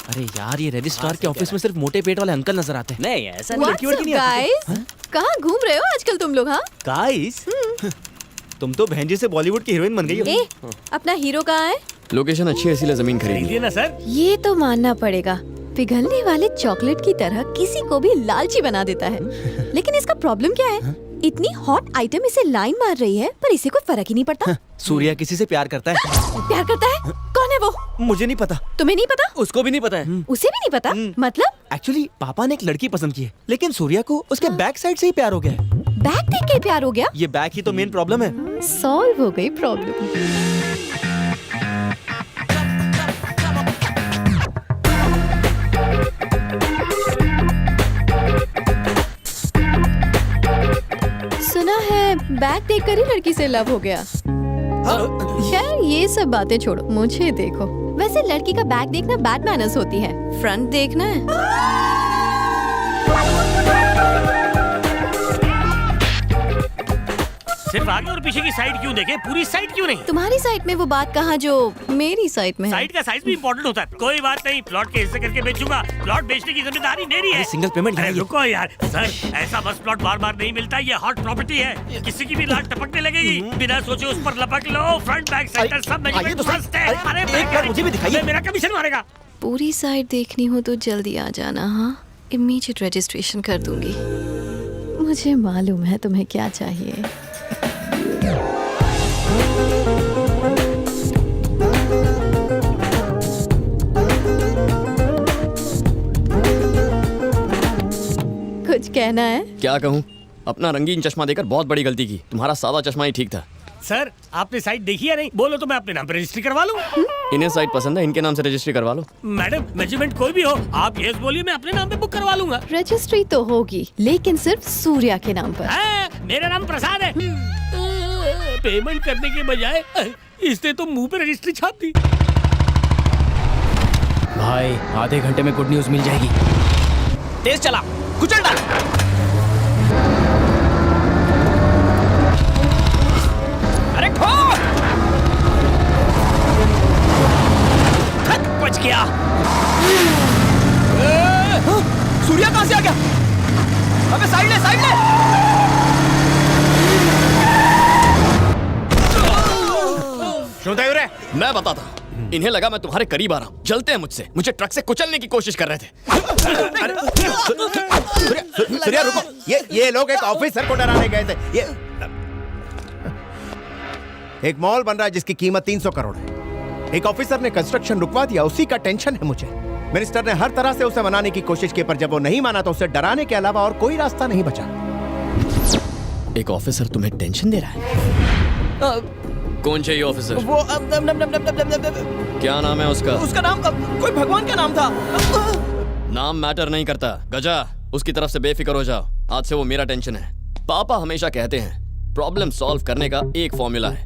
अरे यार ये रजिस्ट्रार के ऑफिस में सिर्फ मोटे पेट वाले अंकल नजर आते हैं। नहीं ऐसा What's up, guys? कहाँ घूम रहे हो आजकल तुम लोग? हाँ गाइस तुम तो बहन जी से बॉलीवुड की हीरोइन बन गई हो। ए, अपना हीरो कहाँ है? लोकेशन अच्छी है इसीलिए जमीन खरीदी। खरीदिए ना सर। ये तो मानना पड़ेगा, पिघलने वाले चॉकलेट की तरह किसी को भी लालची बना देता है। लेकिन इसका प्रॉब्लम क्या है? इतनी हॉट आइटम इसे लाइन मार रही है पर इसे कोई फर्क ही नहीं पड़ता। सूर्या किसी से प्यार करता है। प्यार करता है? कौन है वो? मुझे नहीं पता। तुम्हें नहीं पता? उसको भी नहीं पता है। उसे भी नहीं पता? मतलब एक्चुअली पापा ने एक लड़की पसंद की है, लेकिन सूर्या को उसके बैक साइड से ही प्यार हो गया है। बैग देख के प्यार हो गया? ये बैक ही तो मेन प्रॉब्लम है। सॉल्व हो गई प्रॉब्लम। सुना है बैग देखकर ही लड़की से लव हो गया। खैर ये सब बातें छोड़ो, मुझे देखो। वैसे लड़की का बैग देखना बैड मैनर्स होती है, फ्रंट देखना है। सिर्फ आगे और पीछे की साइड क्यों देखे, पूरी साइड क्यों नहीं? तुम्हारी साइड में वो बात कहाँ जो मेरी साइड में है। साइड का साइज भी इम्पोर्टेंट होता है। कोई बात नहीं, प्लॉट के हिस्से करके बेचूंगा। प्लॉट बेचने की जिम्मेदारी मेरी है। सिंगल पेमेंट अरे रुको यार सर, ऐसा बस प्लॉट बार बार नहीं मिलता। ये हॉट प्रॉपर्टी है, किसी की भी लाट टपकने लगेगी। बिना सोचे उस पर लपक लो। फ्रंट बैक सेंटर सब मेजरमेंट फर्स्ट है। अरे एक बार मुझे भी दिखाइए। मेरा कमीशन मारेगा। पूरी साइड देखनी हो तो जल्दी आ जाना। हाँ, इमीडिएट रजिस्ट्रेशन कर दूंगी। मुझे मालूम है तुम्हें क्या चाहिए। कुछ कहना है? क्या कहूँ, अपना रंगीन चश्मा देकर बहुत बड़ी गलती की। तुम्हारा सादा चश्मा ही ठीक था। सर आपने साइट देखी है नहीं? बोलो तो मैं अपने नाम पे रजिस्ट्री करवा लूँ। इन्हें साइट पसंद है, इनके नाम से रजिस्ट्री करवा लो। मैडम मेजरमेंट कोई भी हो, आप यस बोलिए, मैं अपने नाम पे बुक करवा लूंगा। रजिस्ट्री तो होगी लेकिन सिर्फ सूर्या के नाम पर। मेरा नाम प्रसाद है। पेमेंट करने के बजाय इसने तो मुंह पे रजिस्ट्री छाप दी। भाई आधे घंटे में गुड न्यूज मिल जाएगी। तेज चला, कुचल डाल। अरे खोल। बच गया। सूर्या कहां से आ गया? अबे साइड ले, साइड ले। मैं बताता हूँ, इन्हें लगा मैं तुम्हारे करीब आ रहा हूँ। जलते हैं मुझसे, मुझे ट्रक से कुचलने की कोशिश कर रहे थे। सूर्या रुको, ये लोग एक ऑफिसर को डराने गए थे। ये एक मॉल बन रहा है जिसकी कीमत 300 करोड़ है। एक ऑफिसर ने कंस्ट्रक्शन रुकवा दिया, उसी का टेंशन है मुझे। मिनिस्टर ने हर तरह से उसे मनाने की कोशिश की, पर जब वो नहीं माना तो उसे डराने के अलावा और कोई रास्ता नहीं बचा। एक ऑफिसर तुम्हें टेंशन दे रहा है? कौन चाहिए ऑफिसर? वो क्या नाम है उसका? उसका नाम कोई भगवान का नाम था। नाम मैटर नहीं करता। गजा, उसकी तरफ से बेफिक्र हो जाओ। आज से वो मेरा टेंशन है। पापा हमेशा कहते हैं प्रॉब्लम सॉल्व करने का एक फॉर्मूला है,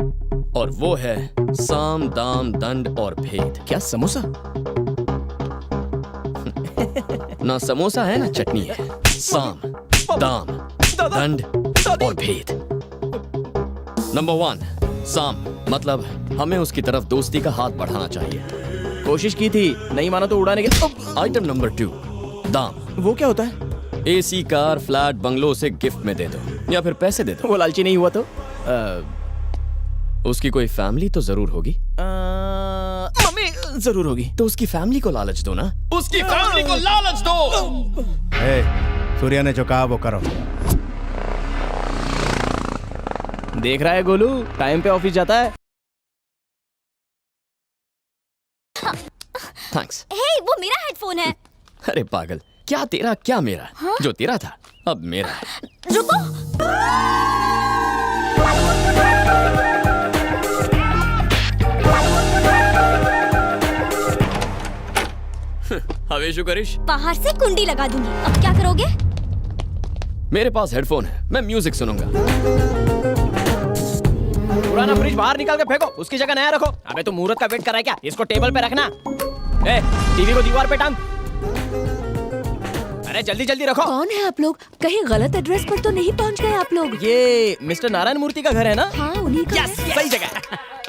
और वो है साम दाम दंड और भेद। क्या समोसा? ना समोसा है ना चटनी है। साम दाम दंड और भेद। नंबर 1, साम मतलब हमें उसकी तरफ दोस्ती का हाथ बढ़ाना चाहिए। कोशिश की थी, नहीं माना तो उड़ाने के। आइटम नंबर 2, दाम। वो क्या होता है? एसी कार, फ्लैट, बंगलो उसे गिफ्ट में दे दो या फिर पैसे दे दो। वो लालची नहीं हुआ तो? उसकी कोई फैमिली तो जरूर होगी। मम्मी जरूर होगी। तो उसकी फैमिली को लालच दो ना। उसकी फैमिली को लालच दो। सूर्या ने जो कहा वो करो। देख रहा है गोलू, टाइम पे ऑफिस जाता है। थैंक्स। हे, वो मेरा हेडफोन है। अरे पागल, क्या तेरा क्या मेरा? हाँ? जो तेरा था अब मेरा है। रुको। हवेशु करिश, बाहर से कुंडी लगा दूंगी। अब क्या करोगे? मेरे पास हेडफोन है, मैं म्यूजिक सुनूंगा। पुराना फ्रिज बाहर निकाल के फेंको, उसकी जगह नया रखो। अबे तू मुहूर्त का वेट कर रहा है क्या? इसको टेबल पे रखना। टीवी को दीवार पे टांग। अरे जल्दी जल्दी रखो। कौन है आप लोग? कहीं गलत एड्रेस पर तो नहीं पहुंच गए आप लोग? ये मिस्टर नारायण मूर्ति का घर है ना? हाँ, उन्हीं का है। सही जगह।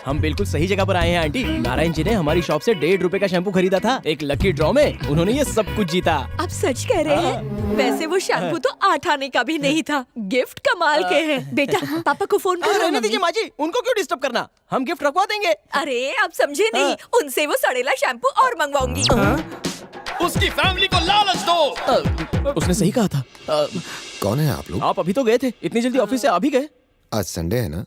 हम बिल्कुल सही जगह पर आए हैं आंटी। नारायण जी ने हमारी शॉप से 1.5 रुपए का शैम्पू खरीदा था। एक लकी ड्रॉ में उन्होंने ये सब कुछ जीता। आप सच कह रहे हैं? वैसे वो शैम्पू तो 8 आने का भी नहीं था। गिफ्ट कमाल के हैं। बेटा पापा को फोन करो। रहने दीजिए माँ जी, उनको क्यों डिस्टर्ब करना, हम गिफ्ट रखवा देंगे। अरे आप समझे नहीं, उनसे वो सड़ेला शैम्पू और मंगवाऊंगी। उसकी फैमिली को लालच दो। उसने सही कहा था। कौन है आप लोग? आप अभी तो गए थे, इतनी जल्दी ऑफिस से आ भी गए? आज संडे है ना?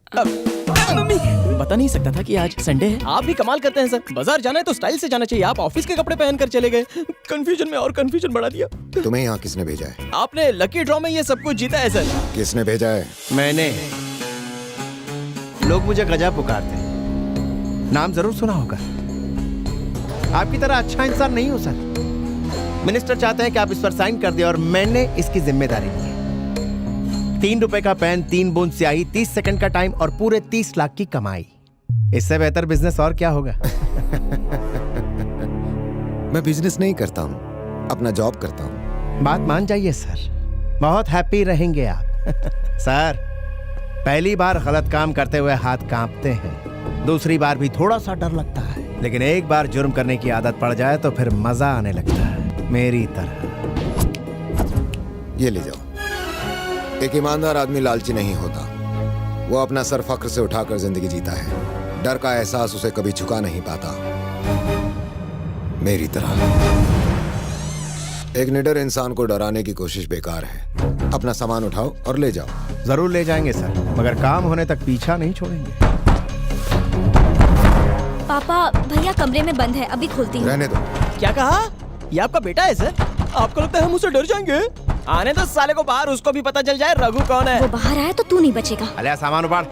पता नहीं सकता था कि आज संडे है। आप भी कमाल करते हैं सर, बाजार जाना है तो स्टाइल से जाना चाहिए, आप ऑफिस के कपड़े पहनकर चले गए। कंफ्यूजन में और कंफ्यूजन बढ़ा दिया। तुम्हें यहाँ किसने भेजा है? आपने लकी ड्रॉ में ये सब कुछ जीता है सर। किसने भेजा है? मैंने। लोग मुझे गजा पुकारते हैं, नाम जरूर सुना होगा। आपकी तरह अच्छा इंसान नहीं हो सर। मिनिस्टर चाहते हैं कि आप इस पर साइन कर दें और मैंने इसकी जिम्मेदारी ली है। 3 रुपए का पेन, 3 बूंद स्याही, 30 सेकंड का टाइम और पूरे 30 लाख की कमाई। इससे बेहतर बिजनेस और क्या होगा? मैं बिजनेस नहीं करता हूँ, अपना जॉब करता हूँ। बात मान जाइए सर, बहुत हैप्पी रहेंगे आप। सर, पहली बार गलत काम करते हुए हाथ कांपते हैं, दूसरी बार भी थोड़ा सा डर लगता है, लेकिन एक बार जुर्म करने की आदत पड़ जाए तो फिर मजा आने लगता है, मेरी तरह। ये ले जाओ। एक ईमानदार आदमी लालची नहीं होता, वो अपना सर फख्र से उठाकर जिंदगी जीता है। डर का एहसास उसे कभी झुका नहीं पाता, मेरी तरह। एक निडर इंसान को डराने की कोशिश बेकार है। अपना सामान उठाओ और ले जाओ। जरूर ले जाएंगे सर, मगर काम होने तक पीछा नहीं छोड़ेंगे। पापा भैया कमरे में बंद है, अभी खोलती हूँ। रहने दो। क्या कहा? ये आपका बेटा है सर? आपको लगता है हम उससे डर जाएंगे? आने दो साले को बाहर, उसको भी पता चल जाए रघु कौन है। वो बाहर आया तो तू नहीं बचेगा। अले सामान उपाड़।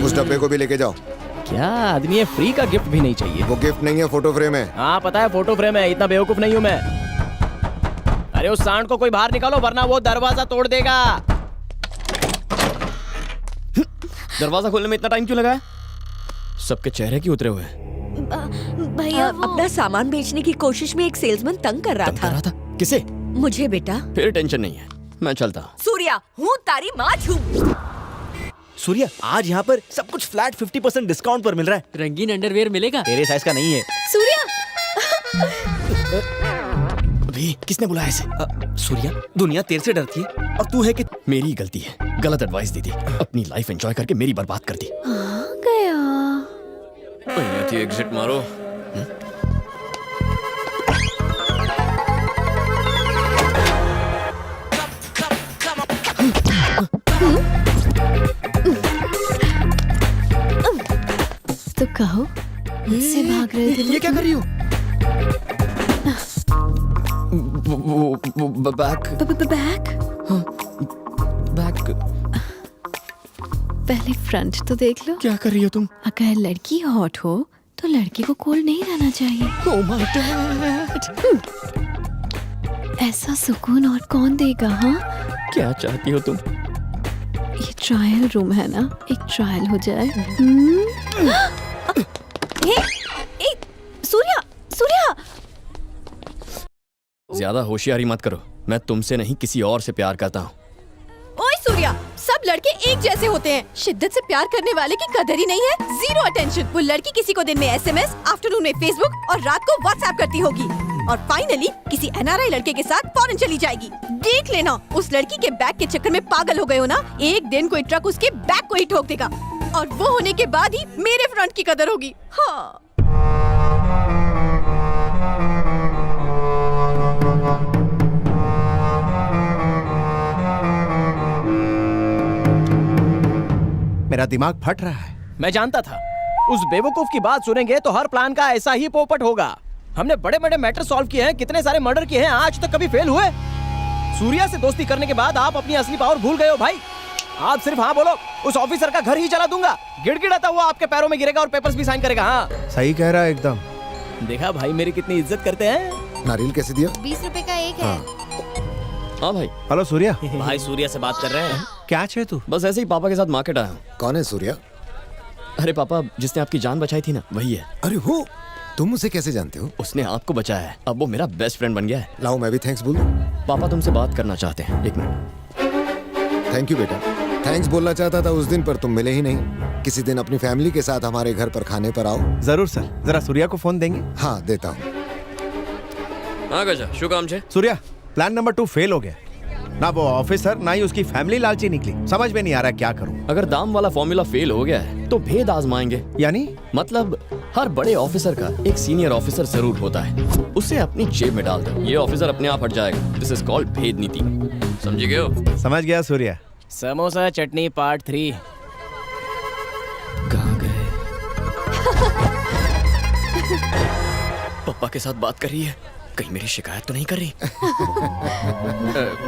उस डब्बे को भी लेके जाओ। क्या आदमी है, फ्री का गिफ्ट भी नहीं चाहिए। वो गिफ्ट नहीं है, फोटो फ्रेम है। हाँ पता है फोटो फ्रेम है, इतना बेवकूफ नहीं हूँ मैं। अरे उस सांड को कोई बाहर निकालो वरना वो दरवाजा तोड़ देगा। दरवाजा खोलने में इतना टाइम क्यों लगा? सबके चेहरे क्यों उतरे हुए हैं? भैया अपना सामान बेचने की कोशिश में एक सेल्समैन तंग कर रहा तंग कर रहा था। था? किसे? मुझे बेटा। फिर टेंशन नहीं है, मैं चलता हूँ। सूर्या, हूँ तारी माँ हूँ। सूर्या, आज यहाँ पर सब कुछ फ्लैट 50% डिस्काउंट पर मिल रहा है। रंगीन अंडरवेयर मिलेगा? तेरे साइज का नहीं है। सूर्या, अभी किसने बुलाया इसे? सूर्या, दुनिया तेरे से डरती है और तू है कि मेरी गलती है, गलत एडवाइस दी थी। अपनी लाइफ एंजॉय करके मेरी बर्बाद कर दी। आ गया। थी एग्जिट मारो। तो कहो, मुझसे भाग रहे थे? ये क्या कर रही हो? वो बैक बैक। पहले फ्रंट तो देख लो। क्या कर रही हो तुम? अगर लड़की हॉट हो तो लड़की को कोल्ड नहीं रहना चाहिए। Oh my God! ऐसा सुकून और कौन देगा? हाँ, क्या चाहती हो तुम? ये ट्रायल रूम है ना, एक ट्रायल हो जाए। सूर्या, सूर्या, ज्यादा होशियारी मत करो, मैं तुमसे नहीं किसी और से प्यार करता हूँ। ओए सूर्या, सब लड़के एक जैसे होते हैं। शिद्दत से प्यार करने वाले की कदर ही नहीं है। Zero attention. वो लड़की किसी को दिन में SMS, आफ्टरनून में फेसबुक और रात को व्हाट्सएप करती होगी और फाइनली किसी NRI लड़के के साथ फॉरेन चली जाएगी। देख लेना, उस लड़की के बैग के चक्कर में पागल हो गए हो ना, एक दिन कोई ट्रक उसके बैग को ही ठोक देगा और वो होने के बाद ही मेरे फ्रंट की कदर होगी। हाँ। मेरा दिमाग फट रहा है। मैं जानता था उस बेवकूफ की बात सुनेंगे तो हर प्लान का ऐसा ही पोपट होगा। हमने बड़े बड़े मैटर सॉल्व किए हैं, कितने सारे मर्डर किए हैं, आज तक कभी फेल हुए? सूर्या से दोस्ती करने के बाद आप अपनी असली पावर भूल गए हो भाई। आप सिर्फ हाँ बोलो, उस ऑफिसर का घर ही जला दूंगा। गिड़गिड़ाता हुआ आपके पैरों में गिरेगा और पेपर्स भी साइन करेगा। हाँ सही कह रहा है एकदम। देखा भाई मेरी कितनी इज्जत करते हैं। नारियल कैसे दिया? 20 रुपए का एक है। हाँ भाई। हेलो सूर्या। भाई सूर्या से बात कर रहे हैं। क्या चाहिए तू? बस ऐसे ही पापा के साथ मार्केट आया हूँ। कौन है सूर्या? अरे पापा, जिसने आपकी जान बचाई थी ना, वही है। अरे वो, तुम उसे कैसे जानते हो? उसने आपको बचाया है, अब वो मेरा बेस्ट फ्रेंड बन गया है। लाओ मैं भी थैंक्स बोलूं। पापा तुमसे बात करना चाहते हैं, 1 मिनट। थैंक यू बेटा, थैंक्स बोलना चाहता था उस दिन, पर तुम मिले ही नहीं। किसी दिन अपनी फैमिली के साथ हमारे घर पर खाने पर आओ। जरूर सर, जरा सूर्या को फोन देंगे? हाँ देता हूँ। हाँ गजा, शू काम छे? सूर्या, प्लान नंबर 2 फेल हो गया। ना वो ऑफिसर ना ही उसकी फैमिली लालची निकली। समझ में नहीं आ रहा क्या करूं। अगर दाम वाला फॉर्मूला फेल हो गया है तो भेद आजमाएंगे। यानी मतलब हर बड़े ऑफिसर का एक सीनियर ऑफिसर जरूर होता है, उसे अपनी जेब में डाल दो, ये ऑफिसर अपने आप हट जाएगा। दिस इज कॉल्ड भेद नीति। समझे गए हो? समझ गया सूर्या। समोसा चटनी पार्ट 3। कहाँ गए? पापा के साथ बात कर रही है, कहीं मेरी शिकायत तो नहीं कर रही?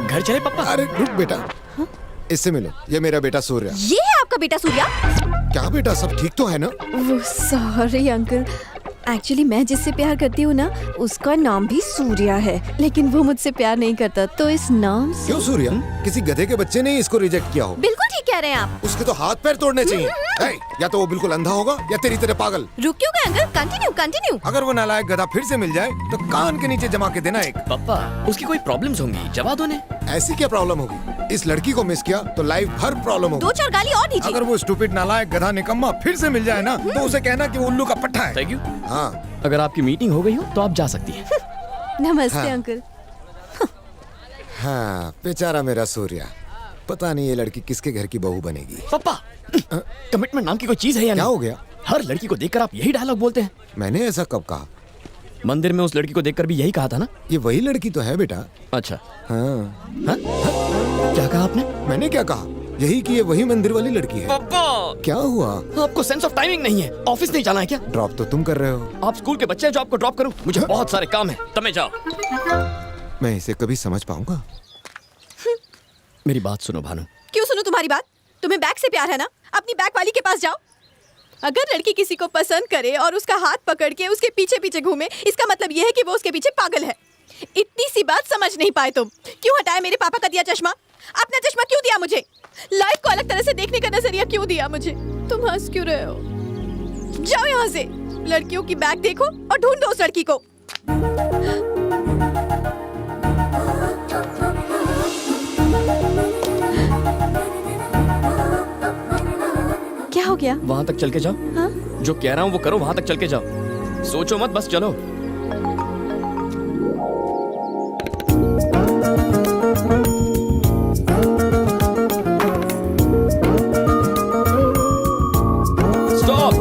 घर चले पापा? अरे रुक बेटा, इससे मिलो। ये मेरा बेटा सूर्या। ये है आपका बेटा सूर्या? क्या बेटा, सब ठीक तो है ना? वो सॉरी अंकल, एक्चुअली मैं जिससे प्यार करती हूँ ना उसका नाम भी सूर्या है, लेकिन वो मुझसे प्यार नहीं करता, तो इस नाम से। क्यों सूर्या? किसी गधे के बच्चे ने इसको रिजेक्ट किया हो? बिल्कुल ठीक कह रहे हैं आप। उसके तो हाथ पैर तोड़ने चाहिए। ए, या तो वो बिल्कुल अंधा होगा या तेरी तरह पागल। रुक क्यों गए अंकल? Continue continue. अगर वो नालायक गधा फिर से मिल जाए तो कान के नीचे जमा के देना एक। पापा, उसकी कोई प्रॉब्लम्स होंगी, जवा दो ने। ऐसी क्या प्रॉब्लम होगी? इस लड़की को मिस किया तो लाइफ भर प्रॉब्लम होगी। 2-4 गाली और दीजिए। अगर वो स्टूपिड नालायक गधा निकम्मा फिर से मिल जाए ना तो उसे कहना कि वो उल्लू का पट्टा है। Thank you. हाँ अगर आपकी मीटिंग हो गई हो तो आप जा सकती हैं। नमस्ते हाँ। अंकल। हाँ, बेचारा मेरा सूर्या। पता नहीं ये लड़की किसके घर की बहू बनेगी। पापा, कमिटमेंट नाम की कोई चीज है या क्या नहीं? हो गया? हर लड़की को देखकर आप यही डायलॉग बोलते हैं। मैंने ऐसा कब कहा? मंदिर में उस लड़की को देखकर भी यही कहा था ना? ये वही लड़की तो है बेटा। अच्छा। हाँ। हाँ? क्या कहा आपने? मैंने क्या कहा? यही कि ये वही मंदिर वाली लड़की है। पापा, क्या हुआ? आपको सेंस ऑफ टाइमिंग नहीं है? ऑफिस नहीं जाना है क्या? ड्रॉप तो तुम कर रहे हो। आप स्कूल के बच्चे हैं जो आपको ड्रॉप करूं? मुझे बहुत सारे काम है, तब जाओ। मैं इसे कभी समझ पाऊंगा? मेरी बात सुनो भानु। क्यों सुनो तुम्हारी बात? तुम्हें बैग से प्यार है ना? अपनी बैग वाली के पास जाओ। अगर लड़की किसी को पसंद करे और उसका हाथ पकड़ के उसके पीछे पीछे घूमे, इसका मतलब यह है कि वो उसके पीछे पागल है। इतनी सी बात समझ नहीं पाए तुम? क्यों हटाया मेरे पापा का दिया चश्मा? अपना चश्मा क्यों दिया मुझे? लाइफ को अलग तरह से देखने का नजरिया क्यों दिया मुझे? तुम हंस क्यों रहे हो? जाओ यहाँ से। लड़कियों की बैग देखो और ढूंढो उस लड़की को। क्या हो गया? वहां तक चल के जाओ। हाँ? जो कह रहा हूँ वो करो, वहां तक चल के जाओ। सोचो मत, बस चलो। स्टॉप।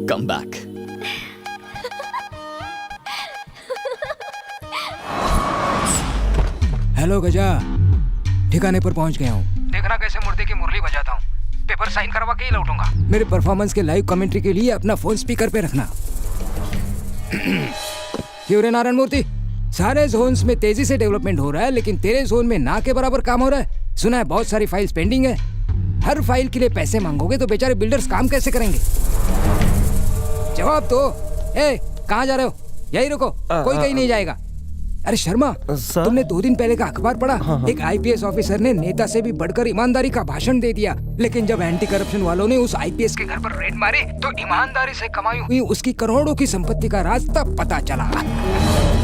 Come back. हेलो गजा, ठिकाने पर पहुंच गया हूँ। देखना कैसे मुर्दे की मुरली बजाता हूँ। पेपर साइन करवा के ही लौटूंगा। मेरे परफॉर्मेंस के लाइव कमेंट्री के लिए अपना फोन स्पीकर पे रखना। क्यों रे नारायण मूर्ति, सारे जोन्स में तेजी से डेवलपमेंट हो रहा है, लेकिन तेरे जोन में ना के बराबर काम हो रहा है। सुना है बहुत सारी फाइल्स पेंडिंग है। हर फाइल के लिए पैसे मांगोगे तो बेचारे बिल्डर्स काम कैसे करेंगे? जवाब दो। कहाँ जा रहे हो? यही रुको, कोई कहीं नहीं जाएगा। अरे शर्मा, तुमने 2 दिन पहले का अखबार पढ़ा? एक आईपीएस ऑफिसर ने नेता से भी बढ़कर ईमानदारी का भाषण दे दिया, लेकिन जब एंटी करप्शन वालों ने उस आईपीएस के घर पर रेड मारी तो ईमानदारी से कमाई हुई उसकी करोड़ों की संपत्ति का राज तब पता चला।